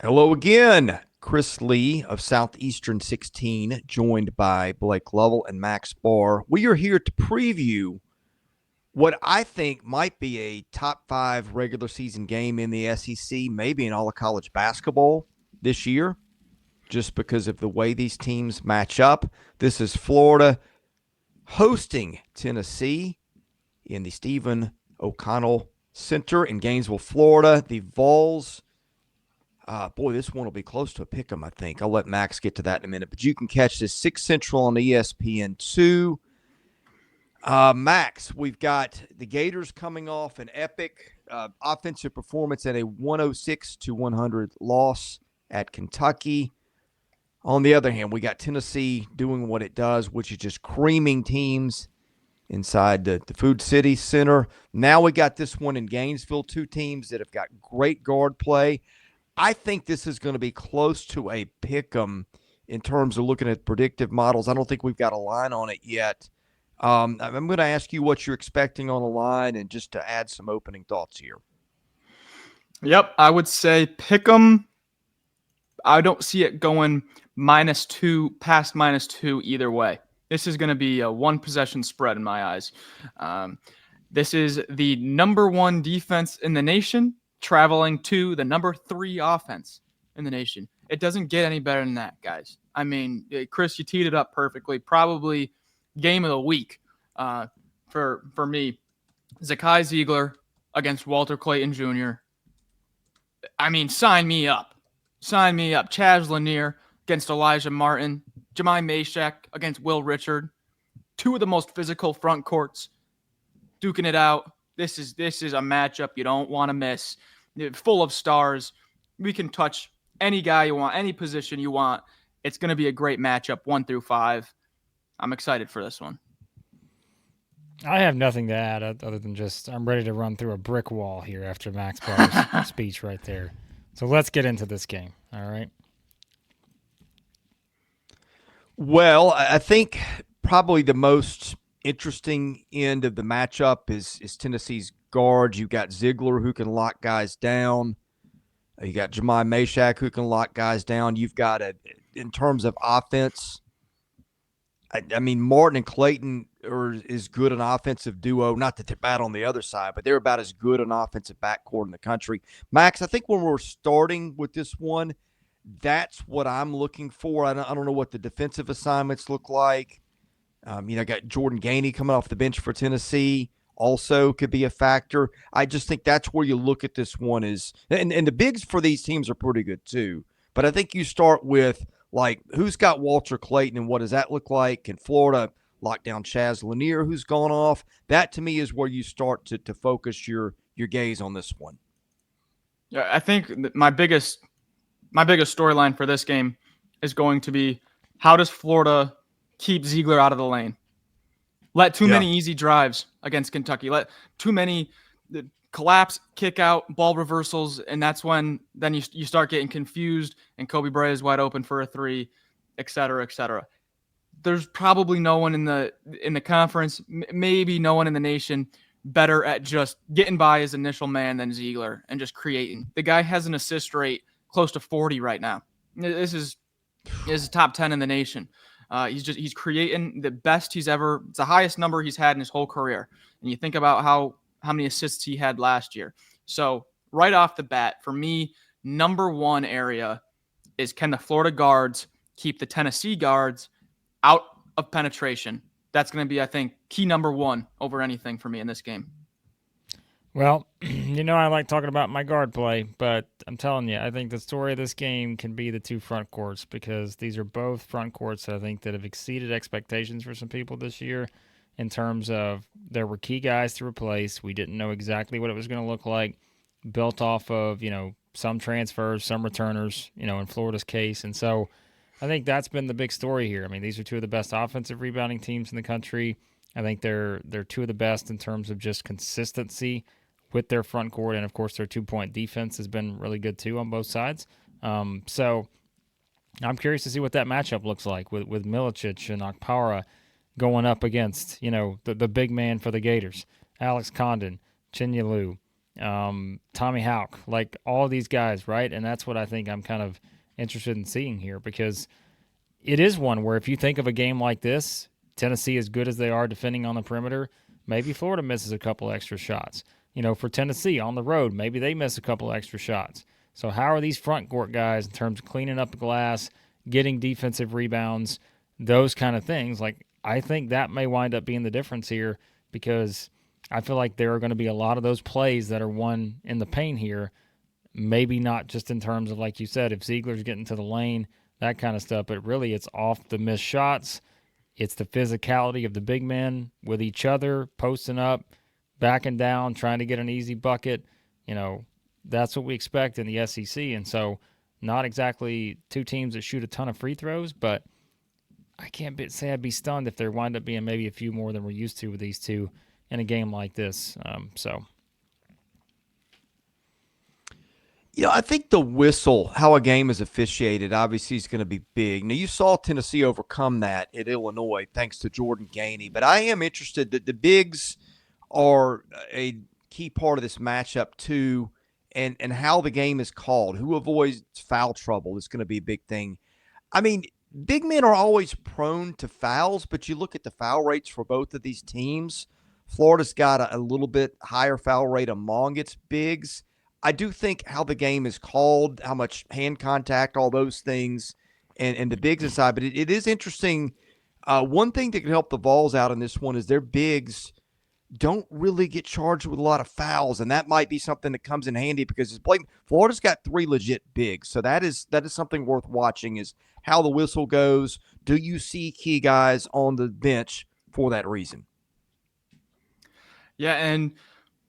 Hello again. Chris Lee of Southeastern 16, joined by Blake Lovell and Max Barr. We are here to preview what I think might be a top 5 regular season game in the SEC, maybe in all of college basketball this year, just because of the way these teams match up. This is Florida hosting Tennessee in the Stephen O'Connell Center in Gainesville, Florida. The Vols. Boy, this one will be close to a pick 'em, I think. I'll let Max get to that in a minute. But you can catch this 6 Central on ESPN2. Max, we've got the Gators coming off an epic offensive performance and a 106-100 loss at Kentucky. On the other hand, we got Tennessee doing what it does, which is just creaming teams inside the Food City Center. Now we got this one in Gainesville, two teams that have got great guard play. I think this is going to be close to a pick 'em in terms of looking at predictive models. I don't think we've got a line on it yet. I'm going to ask you what you're expecting on the line and just to add some opening thoughts here. Yep, I would say pick 'em. I don't see it going -2, past -2 either way. This is going to be a one-possession spread in my eyes. This is the number 1 defense in the nation traveling to the number 3 offense in the nation. It doesn't get any better than that, guys. I mean, Chris, you teed it up perfectly. Probably game of the week for me. Zakai Ziegler against Walter Clayton Jr. I mean, sign me up. Sign me up. Chaz Lanier against Elijah Martin. Jemai Mashak against Will Richard. 2 of the most physical front courts duking it out. This is a matchup you don't want to miss. Full of stars. We can touch any guy you want, any position you want. It's going to be a great matchup, 1 through 5. I'm excited for this one. I have nothing to add other than just I'm ready to run through a brick wall here after Max Barr's speech right there. So let's get into this game, all right? Well, I think probably the most interesting end of the matchup is Tennessee's guards. You've got Ziegler, who can lock guys down. You got Jemai Mashak, who can lock guys down. You've got in terms of offense, I mean, Martin and Clayton are as good an offensive duo. Not that they're bad on the other side, but they're about as good an offensive backcourt in the country. Max, I think when we're starting with this one, that's what I'm looking for. I don't know what the defensive assignments look like. I got Jordan Gainey coming off the bench for Tennessee. Also could be a factor. I just think that's where you look at this one is, and the bigs for these teams are pretty good too. But I think you start with, like, who's got Walter Clayton and what does that look like? Can Florida lock down Chaz Lanier, who's gone off? That to me is where you start to focus your gaze on this one. Yeah, I think my biggest storyline for this game is going to be, how does Florida keep Ziegler out of the lane? Let too many easy drives against Kentucky. Let too many collapse, kick out, ball reversals, and that's when then you start getting confused, and Kobe Bray is wide open for a 3, et cetera, et cetera. There's probably no one in the conference, maybe no one in the nation, better at just getting by his initial man than Ziegler and just creating. The guy has an assist rate close to 40 right now. This is top 10 in the nation. He's creating the best it's the highest number he's had in his whole career. And you think about how many assists he had last year. So right off the bat, for me, number 1 area is, can the Florida guards keep the Tennessee guards out of penetration? That's going to be, I think, key number 1 over anything for me in this game. Well, I like talking about my guard play, but I'm telling you, I think the story of this game can be the 2 front courts, because these are both front courts, I think, that have exceeded expectations for some people this year in terms of there were key guys to replace. We didn't know exactly what it was going to look like, built off of, some transfers, some returners, in Florida's case. And so I think that's been the big story here. I mean, these are 2 of the best offensive rebounding teams in the country. I think they're 2 of the best in terms of just consistency with their front court, and of course their 2-point defense has been really good too on both sides. So I'm curious to see what that matchup looks like with Milicic and Okpara going up against, the big man for the Gators, Alex Condon, Chinyalu, Tommy Houck, like all these guys, right? And that's what I think I'm kind of interested in seeing here, because it is one where if you think of a game like this, Tennessee, as good as they are defending on the perimeter, maybe Florida misses a couple extra shots. For Tennessee on the road, maybe they miss a couple extra shots. So how are these front court guys in terms of cleaning up the glass, getting defensive rebounds, those kind of things? Like, I think that may wind up being the difference here, because I feel like there are going to be a lot of those plays that are won in the paint here. Maybe not just in terms of, like you said, if Ziegler's getting to the lane, that kind of stuff, but really it's off the missed shots. It's the physicality of the big men with each other, posting up, backing down, trying to get an easy bucket. That's what we expect in the SEC. And so not exactly two teams that shoot a ton of free throws, but I can't say I'd be stunned if there wind up being maybe a few more than we're used to with these two in a game like this. I think the whistle, how a game is officiated, obviously is going to be big. Now, you saw Tennessee overcome that at Illinois thanks to Jordan Gainey, but I am interested that the bigs are a key part of this matchup too, and how the game is called. Who avoids foul trouble is going to be a big thing. I mean, big men are always prone to fouls, but you look at the foul rates for both of these teams. Florida's got a little bit higher foul rate among its bigs. I do think how the game is called, how much hand contact, all those things, and the bigs aside. But it is interesting. One thing that can help the Vols out in this one is their bigs don't really get charged with a lot of fouls, and that might be something that comes in handy because Florida's got 3 legit bigs. So that is something worth watching, is how the whistle goes. Do you see key guys on the bench for that reason? Yeah, and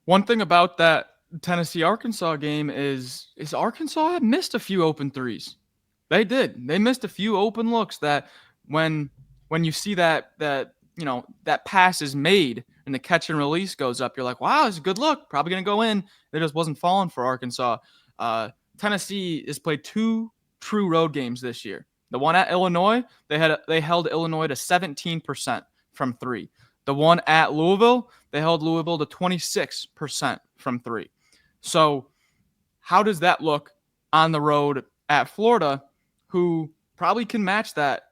one thing about that Tennessee-Arkansas game is Arkansas had missed a few open threes. They did. They missed a few open looks that when you see that pass is made and the catch and release goes up, you're like, wow, it's a good look. Probably going to go in. It just wasn't falling for Arkansas. Tennessee has played 2 true road games this year. The one at Illinois, they held Illinois to 17% from 3. The one at Louisville, they held Louisville to 26% from 3. So how does that look on the road at Florida, who probably can match that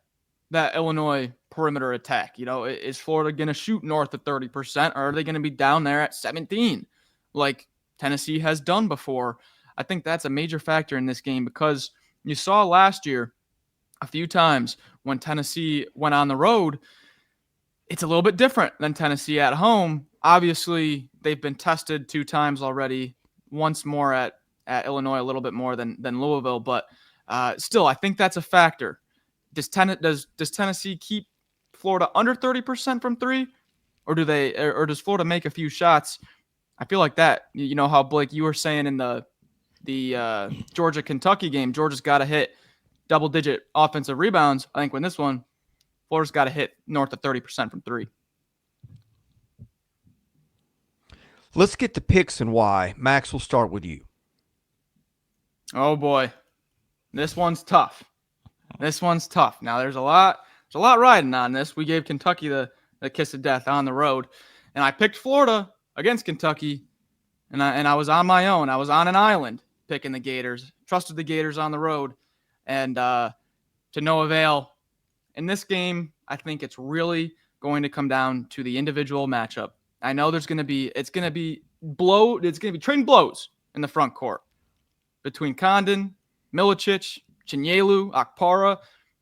Illinois perimeter attack? Is Florida going to shoot north of 30%, or are they going to be down there at 17 like Tennessee has done before? I think that's a major factor in this game, because you saw last year a few times when Tennessee went on the road, it's a little bit different than Tennessee at home. Obviously, they've been tested 2 times already, once more at Illinois, a little bit more than Louisville, but still, I think that's a factor. Does Tennessee keep Florida under 30% from 3, or does Florida make a few shots? I feel like that. You know how, Blake, you were saying in the Georgia-Kentucky game, Georgia's got to hit double-digit offensive rebounds. I think when this one, Florida's got to hit north of 30% from 3. Let's get to picks and why. Max, we'll start with you. Oh boy, this one's tough. Now there's a lot riding on this. We gave Kentucky the kiss of death on the road, and I picked Florida against Kentucky, and I was on my own. I was on an island picking the Gators. Trusted the Gators on the road, and to no avail. In this game, I think it's really going to come down to the individual matchup. I know it's going to be trading blows in the front court between Condon, Milicic, Chinyelu, Akpara.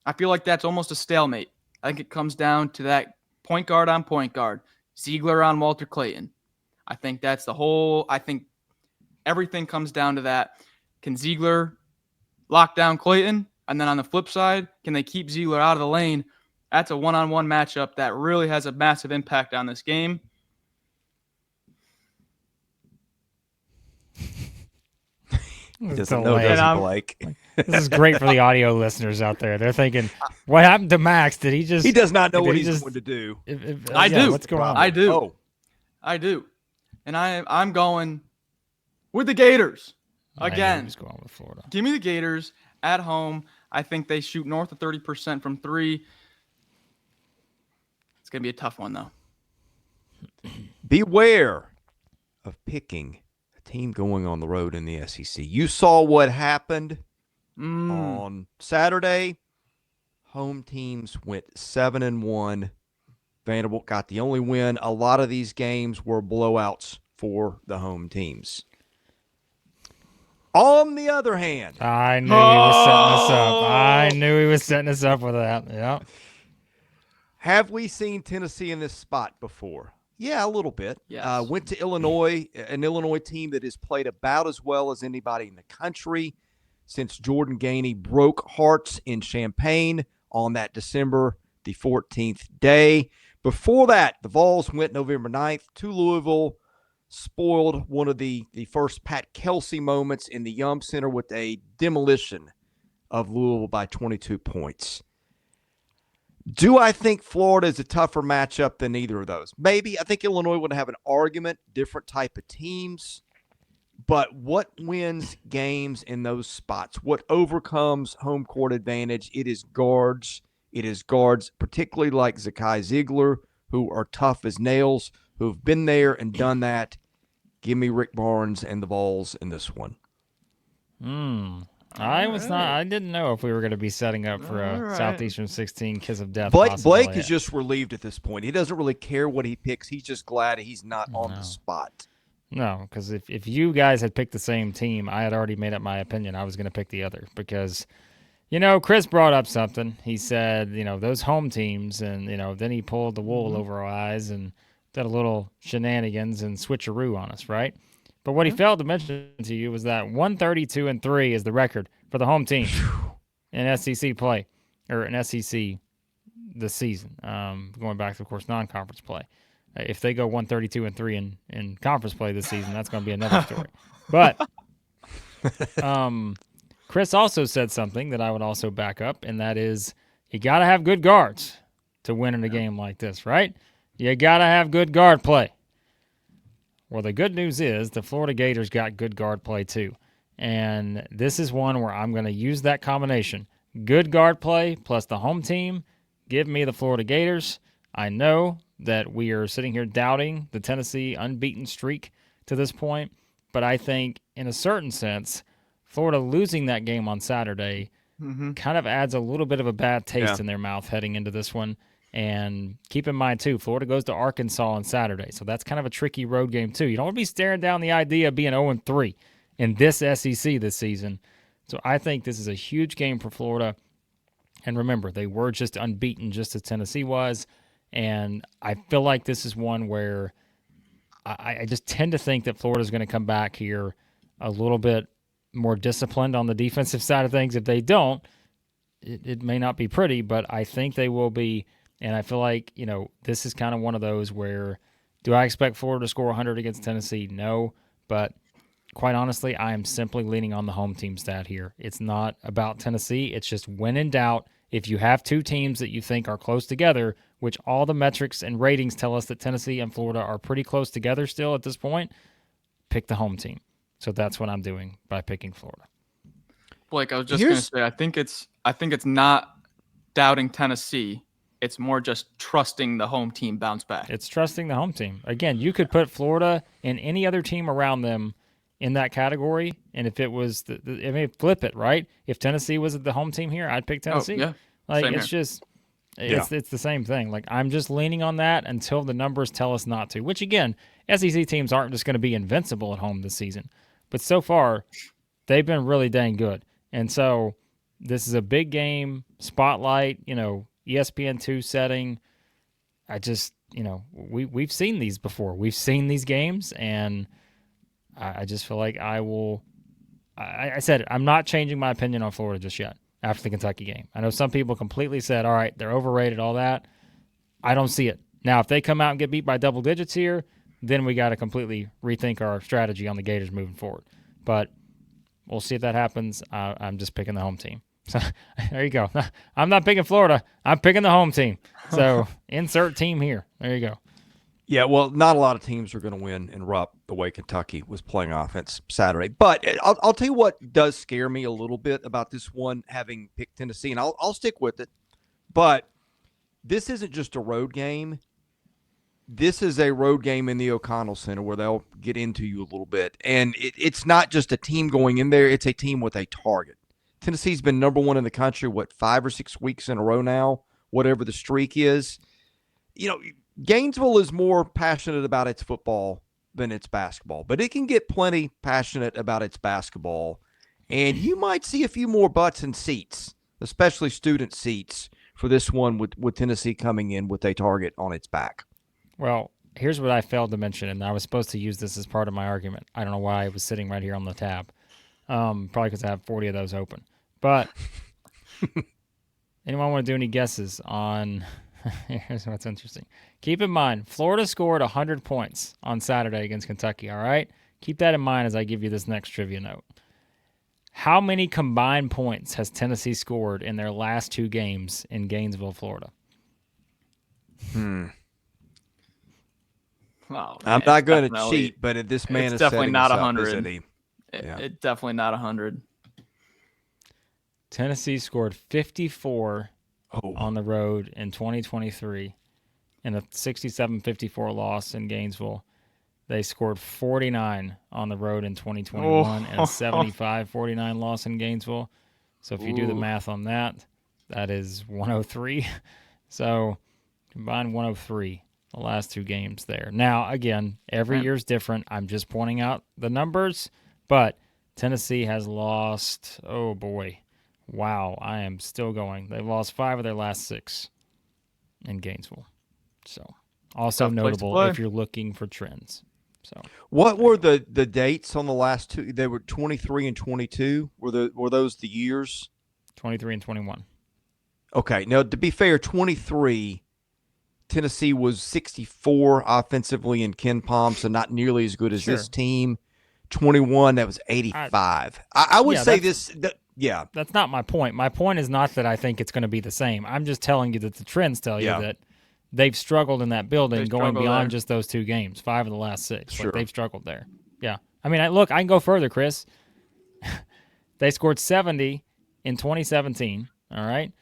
I feel like that's almost a stalemate. I think it comes down to that point guard on point guard, Ziegler on Walter Clayton. I think that's I think everything comes down to that. Can Ziegler lock down Clayton? And then on the flip side, can they keep Ziegler out of the lane? That's a one-on-one matchup that really has a massive impact on this game. He doesn't know, does he, Blake? This is great for the audio listeners out there. They're thinking, what happened to Max? Did he just... He does not know what he's going to do. I do. What's going on? I do. I do. And I'm going with the Gators. Again. He's going with Florida. Give me the Gators at home. I think they shoot north of 30% from 3. It's going to be a tough one, though. Beware of picking a team going on the road in the SEC. You saw what happened on Saturday. Home teams went 7-1. Vanderbilt got the only win. A lot of these games were blowouts for the home teams. On the other hand, I knew he was setting us up. I knew he was setting us up with that. Yeah. have we seen Tennessee in this spot before? Yeah, a little bit. Yes. Went to Illinois, an Illinois team that has played about as well as anybody in the country since Jordan Gainey broke hearts in Champaign on that December the 14th day. Before that, the Vols went November 9th to Louisville, spoiled one of the first Pat Kelsey moments in the Yum Center with a demolition of Louisville by 22 points. Do I think Florida is a tougher matchup than either of those? Maybe. I think Illinois would have an argument, different type of teams. But what wins games in those spots? What overcomes home court advantage? It is guards. It is guards, particularly like Zakai Ziegler, who are tough as nails, who have been there and done that. Give me Rick Barnes and the Vols in this one. I didn't know if we were going to be setting up for a Southeastern 16 kiss of death. Blake is just relieved at this point. He doesn't really care what he picks. He's just glad he's not on the spot. No, because if you guys had picked the same team, I had already made up my opinion. I was going to pick the other because, Chris brought up something. He said, those home teams, and, then he pulled the wool over our eyes and did a little shenanigans and switcheroo on us, right? But what he failed to mention to you was that 132-3 is the record for the home team in SEC play, or in SEC this season. Going back to, of course, non-conference play. If they go 132-3 in conference play this season, that's going to be another story. But Chris also said something that I would also back up, and that is you got to have good guards to win in a game like this, right? You got to have good guard play. Well, the good news is the Florida Gators got good guard play too. And this is one where I'm going to use that combination. Good guard play plus the home team. Give me the Florida Gators. I know that we are sitting here doubting the Tennessee unbeaten streak to this point, but I think in a certain sense, Florida losing that game on Saturday kind of adds a little bit of a bad taste in their mouth heading into this one. And keep in mind, too, Florida goes to Arkansas on Saturday, so that's kind of a tricky road game, too. You don't want to be staring down the idea of being 0-3 in this SEC this season. So I think this is a huge game for Florida. And remember, they were just unbeaten just as Tennessee was. And I feel like this is one where I just tend to think that Florida's going to come back here a little bit more disciplined on the defensive side of things. If they don't, it may not be pretty, but I think they will be. And I feel like, this is kind of one of those where, do I expect Florida to score 100 against Tennessee? No. But quite honestly, I am simply leaning on the home team stat here. It's not about Tennessee. It's just when in doubt, if you have two teams that you think are close together, which all the metrics and ratings tell us that Tennessee and Florida are pretty close together still at this point, pick the home team. So that's what I'm doing by picking Florida. Blake, I was just going to say, I think it's not doubting Tennessee. It's more just trusting the home team bounce back. It's trusting the home team. Again, you could put Florida and any other team around them in that category, and if it was, flip it, right? If Tennessee was the home team here, I'd pick Tennessee. Oh, yeah. Like, Same it's here. just, it's the same thing. Like, I'm just leaning on that until the numbers tell us not to, which, again, SEC teams aren't just going to be invincible at home this season. But so far, they've been really dang good. And so this is a big game, spotlight, ESPN2 setting. I just, we've seen these before. We've seen these games, and I just feel like I said it, I'm not changing my opinion on Florida just yet after the Kentucky game. I know some people completely said, all right, they're overrated, all that. I don't see it. Now, if they come out and get beat by double digits here, then we got to completely rethink our strategy on the Gators moving forward. But we'll see if that happens. I'm just picking the home team. So there you go. I'm not picking Florida. I'm picking the home team. So insert team here. There you go. Yeah, well, not a lot of teams are going to win in Rupp the way Kentucky was playing offense Saturday. But I'll tell you what does scare me a little bit about this one, having picked Tennessee, and I'll stick with it. But this isn't just a road game. this is a road game in the O'Connell Center where they'll get into you a little bit. And it's not just a team going in there, it's a team with a target. Tennessee's been number one in the country, 5 or 6 weeks in a row now, whatever the streak is. Gainesville is more passionate about its football than its basketball, but it can get plenty passionate about its basketball. And you might see a few more butts and seats, especially student seats, for this one with Tennessee coming in with a target on its back. Well, here's what I failed to mention, and I was supposed to use this as part of my argument. I don't know why it was sitting right here on the tab. Probably because I have 40 of those open. But anyone want to do any guesses on – here's what's interesting. Keep in mind, Florida scored 100 points on Saturday against Kentucky, all right? Keep that in mind as I give you this next trivia note. How many combined points has Tennessee scored in their last 2 games in Gainesville, Florida? Oh, I'm not going to cheat, but this man is definitely not 100. Isn't he? Yeah. It's definitely not 100. Tennessee scored 54 on the road in 2023 in a 67-54 loss in Gainesville. They scored 49 on the road in 2021 and a 75-49 loss in Gainesville. So if you do the math on that, that is 103. So combined 103 the last 2 games there. Now, again, every year's different. I'm just pointing out the numbers, but Tennessee has lost, oh boy, wow, I am still going. They've lost 5 of their last 6 in Gainesville. So also notable if you're looking for trends. So what were the dates on the last 2? They were 23 and 22. Were those the years? 23 and 21. Okay. Now, to be fair, 23, Tennessee was 64 offensively in Ken Palm, so not nearly as good as this team. 21, that was 85. I would say this. Yeah. That's not my point. My point is not that I think it's going to be the same. I'm just telling you that the trends tell you that they've struggled in that building going beyond just those 2 games, 5 of the last 6. Sure. Like they've struggled there. Yeah. I mean, I can go further, Chris. They scored 70 in 2017, all right?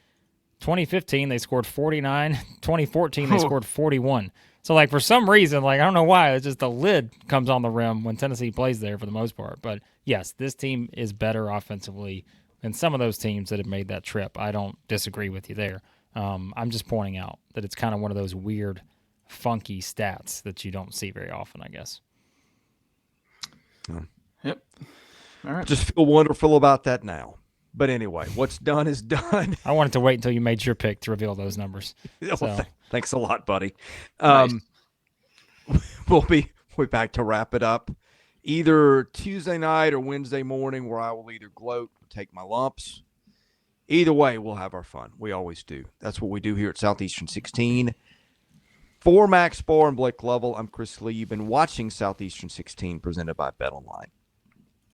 2015, they scored 49. 2014, they scored 41. So, like, for some reason, like, I don't know why, it's just the lid comes on the rim when Tennessee plays there for the most part. But, yes, this team is better offensively than some of those teams that have made that trip. I don't disagree with you there. I'm just pointing out that it's kind of one of those weird, funky stats that you don't see very often, I guess. Yep. All right. Just feel wonderful about that now. But anyway, what's done is done. I wanted to wait until you made your pick to reveal those numbers. Well, thanks a lot, buddy. Nice. We'll be back to wrap it up either Tuesday night or Wednesday morning, where I will either gloat or take my lumps. Either way, we'll have our fun. We always do. That's what we do here at Southeastern 16. For Max Barr and Blake Lovell, I'm Chris Lee. You've been watching Southeastern 16 presented by BetOnline.